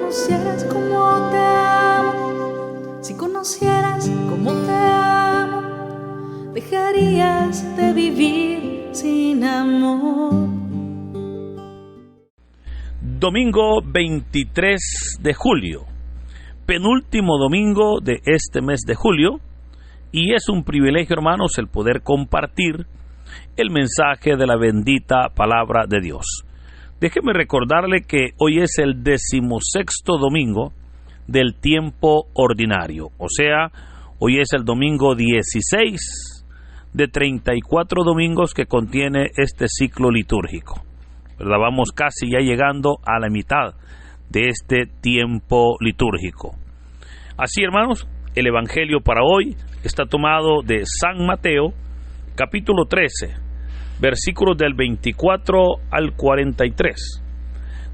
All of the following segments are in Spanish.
conocieras cómo te amo, si conocieras cómo te amo, dejarías de vivir sin amor. Domingo 23 de julio, penúltimo domingo de este mes de julio, y es un privilegio, hermanos, el poder compartir el mensaje de la bendita palabra de Dios. Déjeme recordarle que hoy es el 16º domingo del tiempo ordinario, o sea, hoy es el domingo 16 de 34 domingos que contiene este ciclo litúrgico, ¿verdad? Vamos casi ya llegando a la mitad de este tiempo litúrgico. Así, hermanos, el evangelio para hoy está tomado de San Mateo, capítulo 13, versículos del 24 al 43.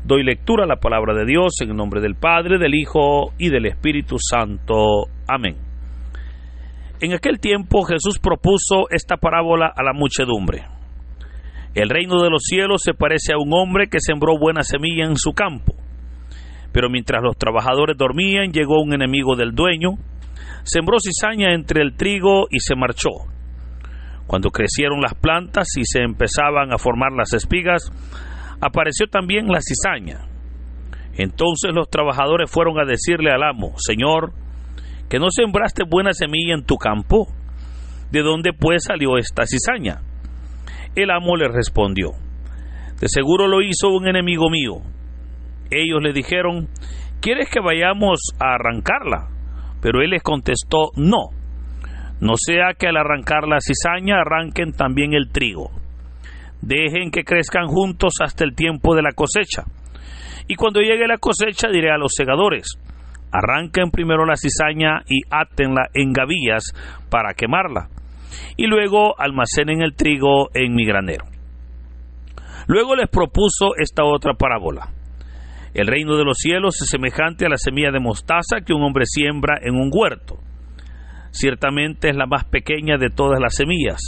Doy lectura a la palabra de Dios en el nombre del Padre, del Hijo y del Espíritu Santo. Amén. En aquel tiempo Jesús propuso esta parábola a la muchedumbre. El reino de los cielos se parece a un hombre que sembró buena semilla en su campo. Pero mientras los trabajadores dormían, llegó un enemigo del dueño, sembró cizaña entre el trigo y se marchó. Cuando crecieron las plantas y se empezaban a formar las espigas, apareció también la cizaña. Entonces los trabajadores fueron a decirle al amo: Señor, ¿que no sembraste buena semilla en tu campo? ¿De dónde pues salió esta cizaña? El amo le respondió: de seguro lo hizo un enemigo mío. Ellos le dijeron: ¿quieres que vayamos a arrancarla? Pero él les contestó: no sea que al arrancar la cizaña arranquen también el trigo. Dejen que crezcan juntos hasta el tiempo de la cosecha. Y cuando llegue la cosecha diré a los segadores: arranquen primero la cizaña y átenla en gavillas para quemarla, y luego almacenen el trigo en mi granero. Luego les propuso esta otra parábola. El reino de los cielos es semejante a la semilla de mostaza que un hombre siembra en un huerto. Ciertamente es la más pequeña de todas las semillas,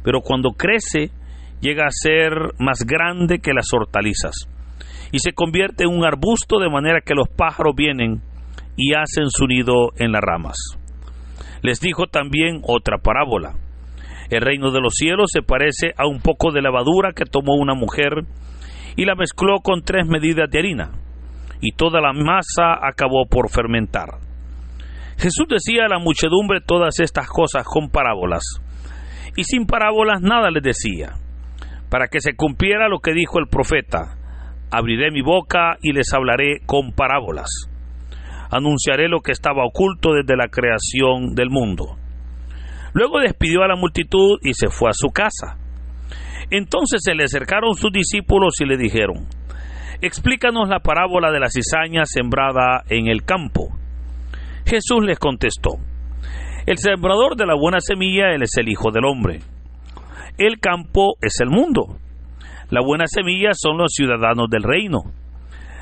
pero cuando crece llega a ser más grande que las hortalizas y se convierte en un arbusto, de manera que los pájaros vienen y hacen su nido en las ramas. Les dijo también otra parábola. El reino de los cielos se parece a un poco de levadura que tomó una mujer y la mezcló con 3 medidas de harina, y toda la masa acabó por fermentar. Jesús decía a la muchedumbre todas estas cosas con parábolas, y sin parábolas nada les decía, para que se cumpliera lo que dijo el profeta: abriré mi boca y les hablaré con parábolas. Anunciaré lo que estaba oculto desde la creación del mundo. Luego despidió a la multitud y se fue a su casa. Entonces se le acercaron sus discípulos y le dijeron: explícanos la parábola de la cizaña sembrada en el campo. Jesús les contestó: el sembrador de la buena semilla, él es el Hijo del Hombre. El campo es el mundo. La buena semilla son los ciudadanos del reino.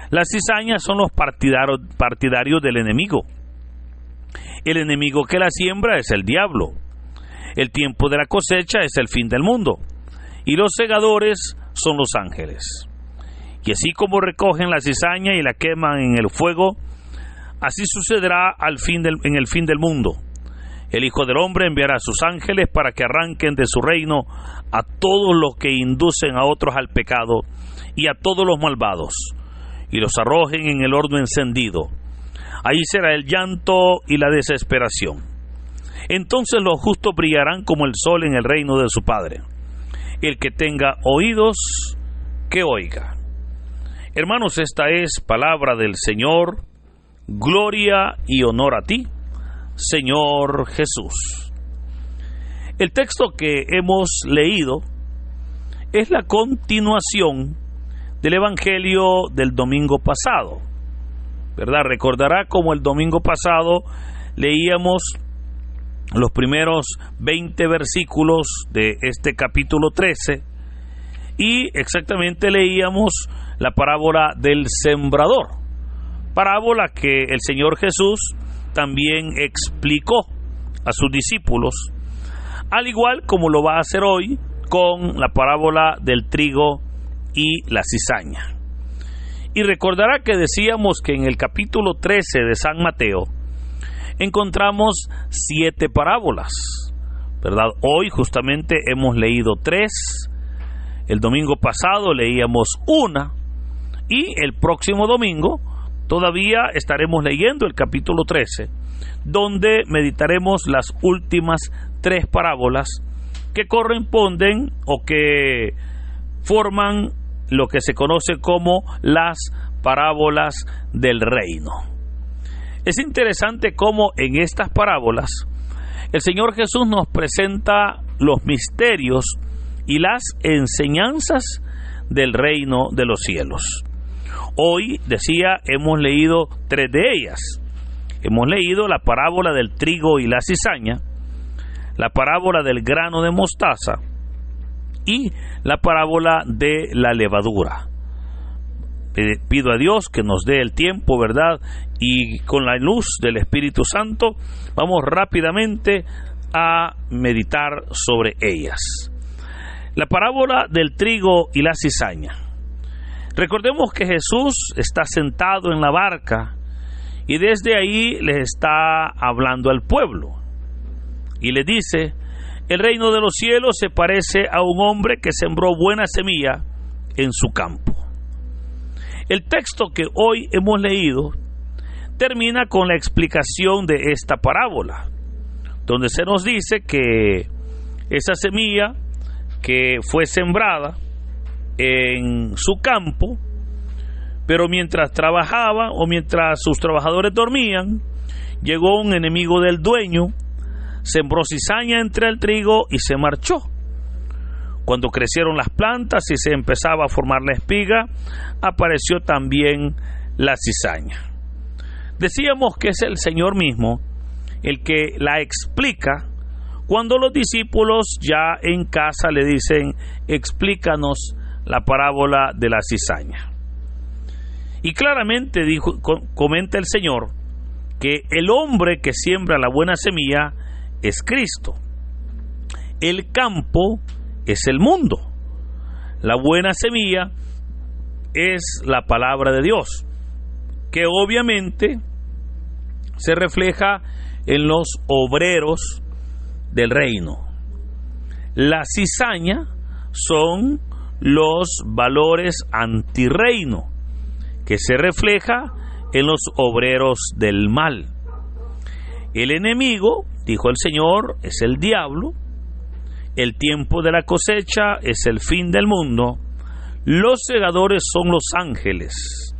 Las cizañas son los partidarios del enemigo. El enemigo que la siembra es el diablo. El tiempo de la cosecha es el fin del mundo, y los segadores son los ángeles. Y así como recogen la cizaña y la queman en el fuego, así sucederá en el fin del mundo. El Hijo del Hombre enviará a sus ángeles para que arranquen de su reino a todos los que inducen a otros al pecado y a todos los malvados, y los arrojen en el horno encendido. Ahí será el llanto y la desesperación. Entonces los justos brillarán como el sol en el reino de su Padre. El que tenga oídos, que oiga. Hermanos, esta es palabra del Señor. Gloria y honor a ti, Señor Jesús. El texto que hemos leído es la continuación del Evangelio del domingo pasado, ¿verdad? Recordará como el domingo pasado leíamos los primeros 20 versículos de este capítulo 13 y exactamente leíamos la parábola del sembrador, parábola que el Señor Jesús también explicó a sus discípulos, al igual como lo va a hacer hoy con la parábola del trigo y la cizaña. Y recordará que decíamos que en el capítulo 13 de San Mateo encontramos 7 parábolas, ¿verdad? Hoy justamente hemos leído 3, el domingo pasado leíamos 1, y el próximo domingo todavía estaremos leyendo el capítulo 13, donde meditaremos las últimas 3 parábolas que corresponden o que forman lo que se conoce como las parábolas del reino. Es interesante cómo en estas parábolas el Señor Jesús nos presenta los misterios y las enseñanzas del reino de los cielos. Hoy, decía, hemos leído 3 de ellas. Hemos leído la parábola del trigo y la cizaña, la parábola del grano de mostaza y la parábola de la levadura. Pido a Dios que nos dé el tiempo, ¿verdad? Y con la luz del Espíritu Santo vamos rápidamente a meditar sobre ellas. La parábola del trigo y la cizaña. Recordemos que Jesús está sentado en la barca y desde ahí les está hablando al pueblo. Y le dice: el reino de los cielos se parece a un hombre que sembró buena semilla en su campo. El texto que hoy hemos leído termina con la explicación de esta parábola, donde se nos dice que esa semilla que fue sembrada en su campo, pero mientras trabajaba o mientras sus trabajadores dormían, llegó un enemigo del dueño, sembró cizaña entre el trigo y se marchó. Cuando crecieron las plantas y se empezaba a formar la espiga, apareció también la cizaña. Decíamos que es el Señor mismo el que la explica cuando los discípulos ya en casa le dicen: explícanos la parábola de la cizaña. Y claramente comenta el Señor que el hombre que siembra la buena semilla es Cristo. El campo es el mundo. La buena semilla es la palabra de Dios, que obviamente se refleja en los obreros del reino. La cizaña son los valores antirreino, que se refleja en los obreros del mal. El enemigo, dijo el Señor, es el diablo. El tiempo de la cosecha es el fin del mundo. Los segadores son los ángeles.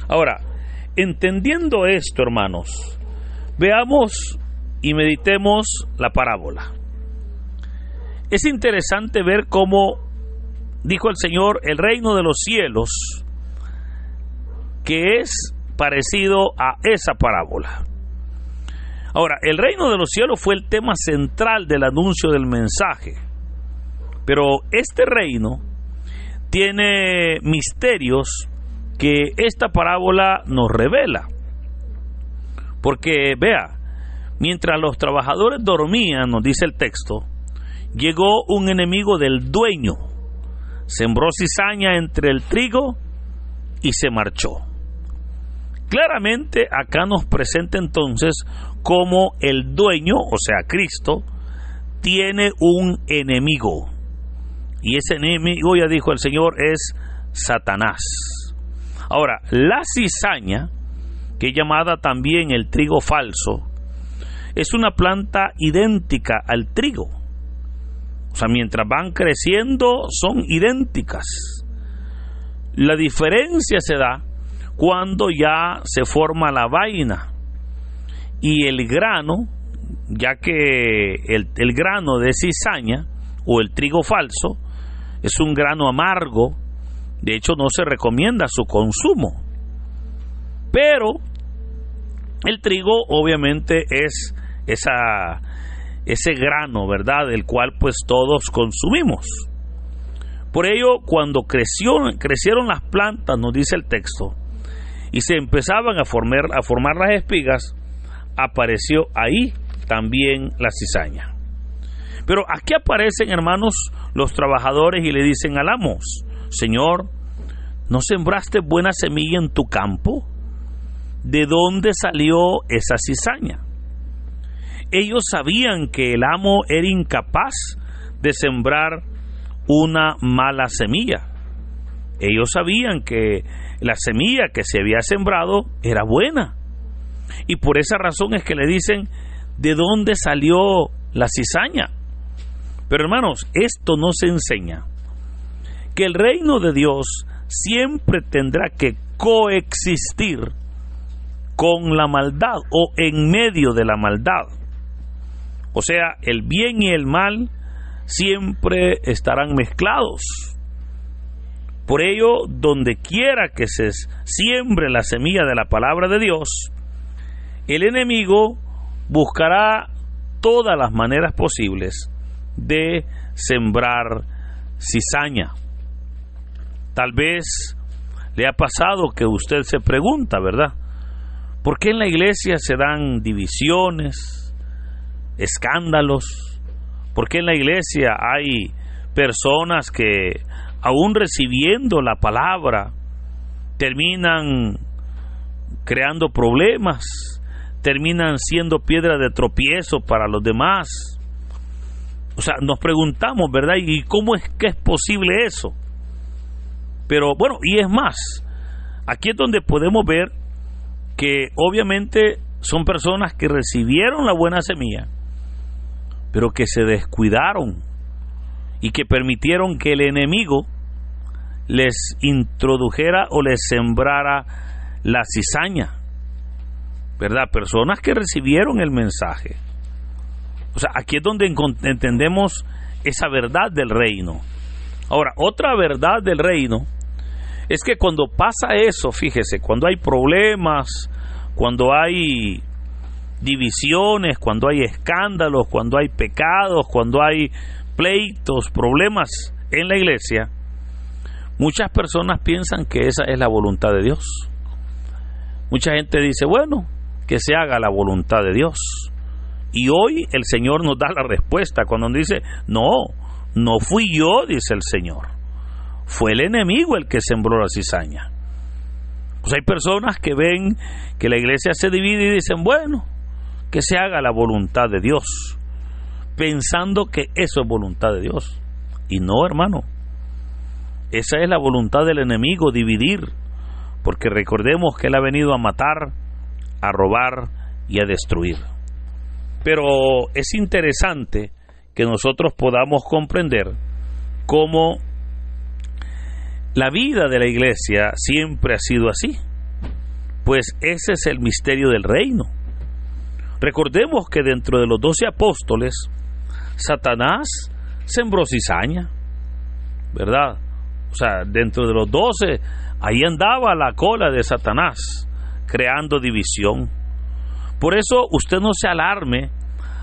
Ahora, entendiendo esto, hermanos, veamos y meditemos la parábola. Es interesante ver cómo dijo el Señor: el reino de los cielos, que es parecido a esa parábola. Ahora, el reino de los cielos fue el tema central del anuncio del mensaje, pero este reino tiene misterios que esta parábola nos revela. Porque, vea, mientras los trabajadores dormían, nos dice el texto, llegó un enemigo del dueño, sembró cizaña entre el trigo y se marchó. Claramente acá nos presenta entonces cómo el dueño, o sea Cristo, tiene un enemigo. Y ese enemigo, ya dijo el Señor, es Satanás. Ahora, la cizaña, que es llamada también el trigo falso, es una planta idéntica al trigo. O sea, mientras van creciendo son idénticas. La diferencia se da cuando ya se forma la vaina y el grano, ya que el grano de cizaña o el trigo falso es un grano amargo. De hecho, no se recomienda su consumo. Pero el trigo obviamente es ese grano, ¿verdad?, del cual pues todos consumimos. Por ello, cuando crecieron las plantas, nos dice el texto, y se empezaban a formar las espigas, apareció ahí también la cizaña. Pero aquí aparecen, hermanos, los trabajadores y le dicen al amo: Señor, ¿No sembraste buena semilla en tu campo? ¿De dónde salió esa cizaña? Ellos sabían que el amo era incapaz de sembrar una mala semilla. Ellos sabían que la semilla que se había sembrado era buena. Y por esa razón es que le dicen, ¿de dónde salió la cizaña? Pero hermanos, esto nos enseña que el reino de Dios siempre tendrá que coexistir con la maldad o en medio de la maldad. O sea, el bien y el mal siempre estarán mezclados. Por ello, donde quiera que se siembre la semilla de la palabra de Dios, el enemigo buscará todas las maneras posibles de sembrar cizaña. Tal vez le ha pasado que usted se pregunta, ¿verdad? ¿Por qué en la iglesia se dan divisiones, escándalos? ¿Por qué en la iglesia hay personas que, aún recibiendo la palabra, terminan creando problemas, terminan siendo piedra de tropiezo para los demás? O sea, nos preguntamos, ¿verdad? ¿Y cómo es que es posible eso? Pero bueno, y es más, aquí es donde podemos ver que obviamente son personas que recibieron la buena semilla, pero que se descuidaron y que permitieron que el enemigo les introdujera o les sembrara la cizaña, ¿verdad? Personas que recibieron el mensaje. O sea, aquí es donde entendemos esa verdad del reino. Ahora, otra verdad del reino es que cuando pasa eso, fíjese, cuando hay problemas, cuando hay divisiones, cuando hay escándalos, cuando hay pecados, cuando hay pleitos, problemas en la iglesia, muchas personas piensan que esa es la voluntad de Dios. Mucha gente dice, bueno, que se haga la voluntad de Dios. Y hoy el Señor nos da la respuesta cuando nos dice, no fui yo, dice el Señor. Fue el enemigo el que sembró la cizaña. Pues hay personas que ven que la iglesia se divide y dicen, bueno, que se haga la voluntad de Dios, pensando que eso es voluntad de Dios. Y no, hermano, esa es la voluntad del enemigo, dividir, porque recordemos que él ha venido a matar, a robar y a destruir. Pero es interesante que nosotros podamos comprender cómo la vida de la iglesia siempre ha sido así, pues ese es el misterio del reino. Recordemos que dentro de los 12 apóstoles, Satanás sembró cizaña, ¿verdad? O sea, dentro de los 12, ahí andaba la cola de Satanás, creando división. Por eso usted no se alarme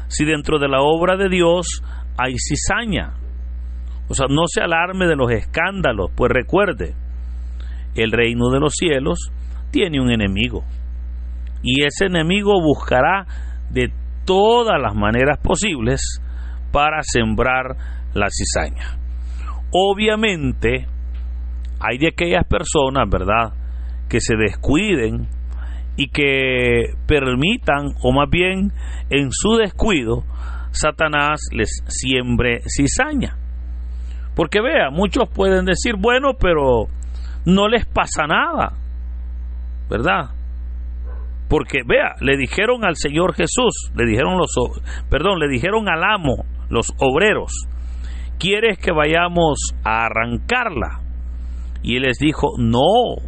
si dentro de la obra de Dios hay cizaña. O sea, no se alarme de los escándalos, pues recuerde, el reino de los cielos tiene un enemigo. Y ese enemigo buscará de todas las maneras posibles para sembrar la cizaña. Obviamente, hay de aquellas personas, ¿verdad?, que se descuiden y que permitan, o más bien en su descuido, Satanás les siembre cizaña. Porque vea, muchos pueden decir, bueno, pero no les pasa nada, ¿verdad? Porque vea, le dijeron al Señor Jesús, le dijeron al amo, los obreros, ¿quieres que vayamos a arrancarla? Y él les dijo, no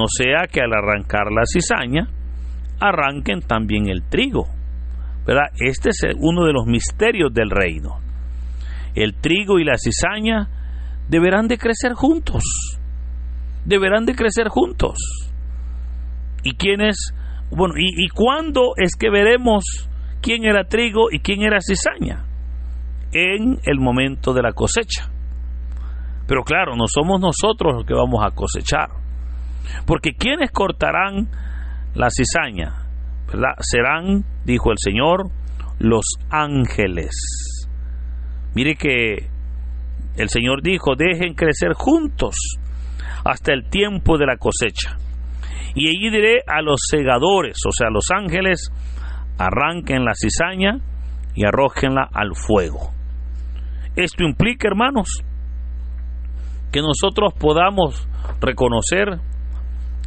sea que al arrancar la cizaña, arranquen también el trigo, ¿verdad? Este es uno de los misterios del reino. El trigo y la cizaña deberán de crecer juntos. Deberán de crecer juntos. ¿Y quiénes? Bueno, ¿y cuándo es que veremos quién era trigo y quién era cizaña? En el momento de la cosecha. Pero claro, no somos nosotros los que vamos a cosechar. Porque ¿quiénes cortarán la cizaña? ¿Verdad? Serán, dijo el Señor, los ángeles. Mire que el Señor dijo, dejen crecer juntos hasta el tiempo de la cosecha. Y allí diré a los segadores, o sea, a los ángeles, arranquen la cizaña y arrójenla al fuego. Esto implica, hermanos, que nosotros podamos reconocer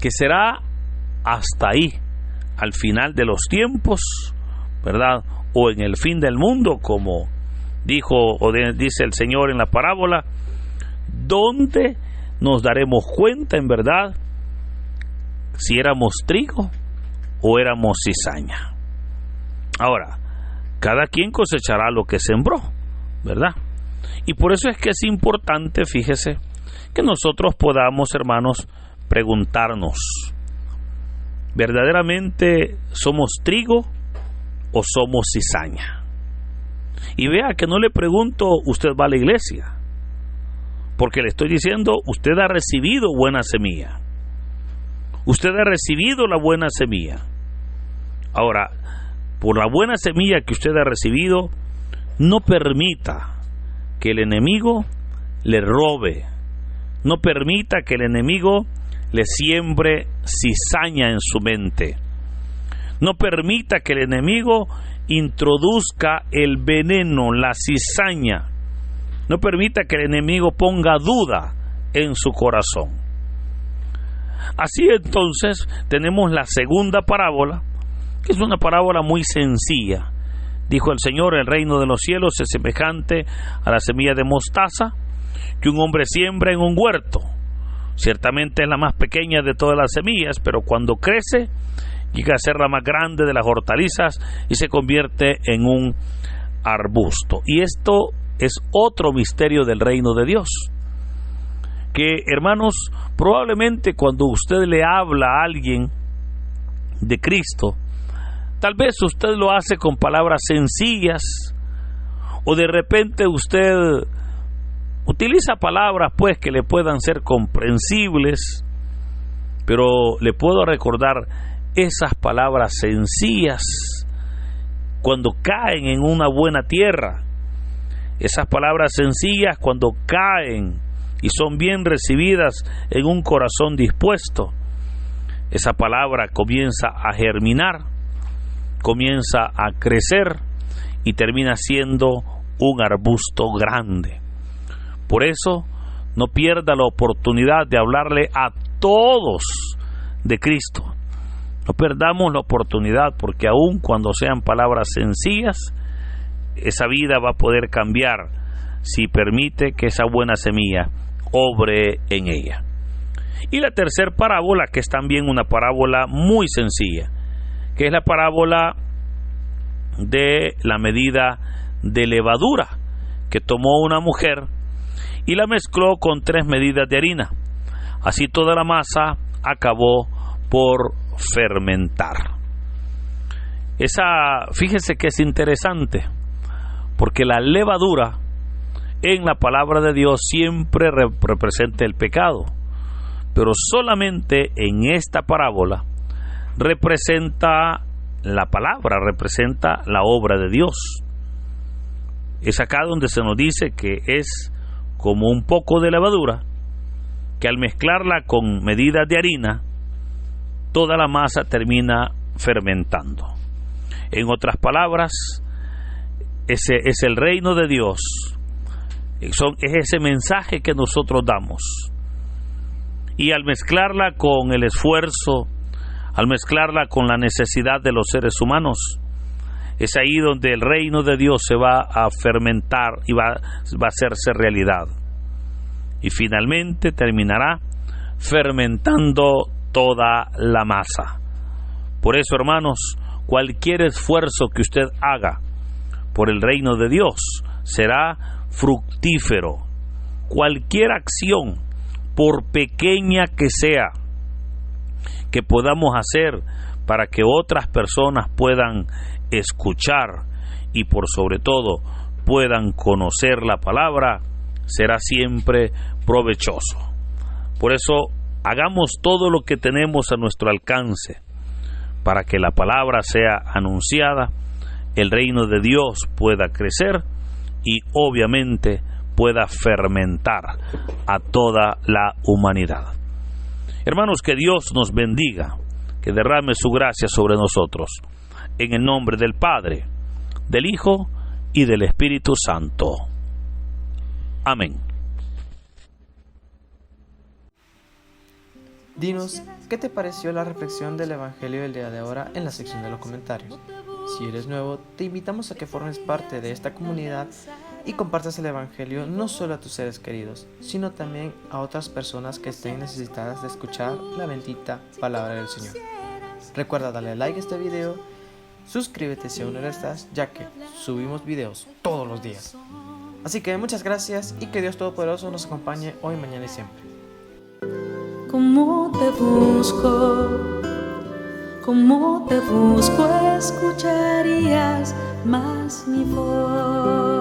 que será hasta ahí, al final de los tiempos, ¿verdad? O en el fin del mundo, como dice el Señor en la parábola, donde nos daremos cuenta en verdad si éramos trigo o éramos cizaña. Ahora, cada quien cosechará lo que sembró, ¿verdad? Y por eso es que es importante, fíjese, que nosotros podamos, hermanos, preguntarnos, ¿verdaderamente somos trigo o somos cizaña? Y vea que no le pregunto, ¿usted va a la iglesia? Porque le estoy diciendo, usted ha recibido buena semilla. Usted ha recibido la buena semilla. Ahora, por la buena semilla que usted ha recibido, no permita que el enemigo le robe. No permita que el enemigo le siembre cizaña en su mente. No permita que el enemigo introduzca el veneno, la cizaña. No permita que el enemigo ponga duda en su corazón. Así entonces tenemos la segunda parábola, que es una parábola muy sencilla. Dijo el Señor, el reino de los cielos es semejante a la semilla de mostaza que un hombre siembra en un huerto. Ciertamente es la más pequeña de todas las semillas, pero cuando crece llega a ser la más grande de las hortalizas y se convierte en un arbusto. Y esto es otro misterio del reino de Dios, que, hermanos, probablemente cuando usted le habla a alguien de Cristo, tal vez usted lo hace con palabras sencillas, o de repente usted utiliza palabras pues que le puedan ser comprensibles, pero le puedo recordar esas palabras sencillas cuando caen en una buena tierra. Esas palabras sencillas cuando caen y son bien recibidas en un corazón dispuesto, esa palabra comienza a germinar, comienza a crecer y termina siendo un arbusto grande. Por eso, no pierda la oportunidad de hablarle a todos de Cristo. No perdamos la oportunidad, porque aun cuando sean palabras sencillas, esa vida va a poder cambiar si permite que esa buena semilla obre en ella. Y la tercera parábola, que es también una parábola muy sencilla, que es la parábola de la medida de levadura que tomó una mujer y la mezcló con 3 medidas de harina. Así toda la masa acabó por fermentar. Fíjese que es interesante, porque la levadura en la palabra de Dios siempre representa el pecado, pero solamente en esta parábola representa la palabra, representa la obra de Dios. Es acá donde se nos dice que es como un poco de levadura, que al mezclarla con medidas de harina, toda la masa termina fermentando. En otras palabras, ese es el reino de Dios. Es ese mensaje que nosotros damos. Y al mezclarla con el esfuerzo, al mezclarla con la necesidad de los seres humanos, es ahí donde el reino de Dios se va a fermentar y va a hacerse realidad. Y finalmente terminará fermentando toda la masa. Por eso, hermanos, cualquier esfuerzo que usted haga por el reino de Dios será fructífero. Cualquier acción, por pequeña que sea, que podamos hacer para que otras personas puedan escuchar y por sobre todo puedan conocer la palabra, será siempre provechoso. Por eso hagamos todo lo que tenemos a nuestro alcance para que la palabra sea anunciada, el reino de Dios pueda crecer y obviamente pueda fermentar a toda la humanidad. Hermanos, que Dios nos bendiga, que derrame su gracia sobre nosotros. En el nombre del Padre, del Hijo y del Espíritu Santo. Amén. Dinos, ¿qué te pareció la reflexión del Evangelio del día de ahora en la sección de los comentarios? Si eres nuevo, te invitamos a que formes parte de esta comunidad y compartas el Evangelio no solo a tus seres queridos, sino también a otras personas que estén necesitadas de escuchar la bendita palabra del Señor. Recuerda darle like a este video, suscríbete si aún no lo estás, ya que subimos videos todos los días. Así que muchas gracias y que Dios Todopoderoso nos acompañe hoy, mañana y siempre. Como te busco, escucharías más mi voz.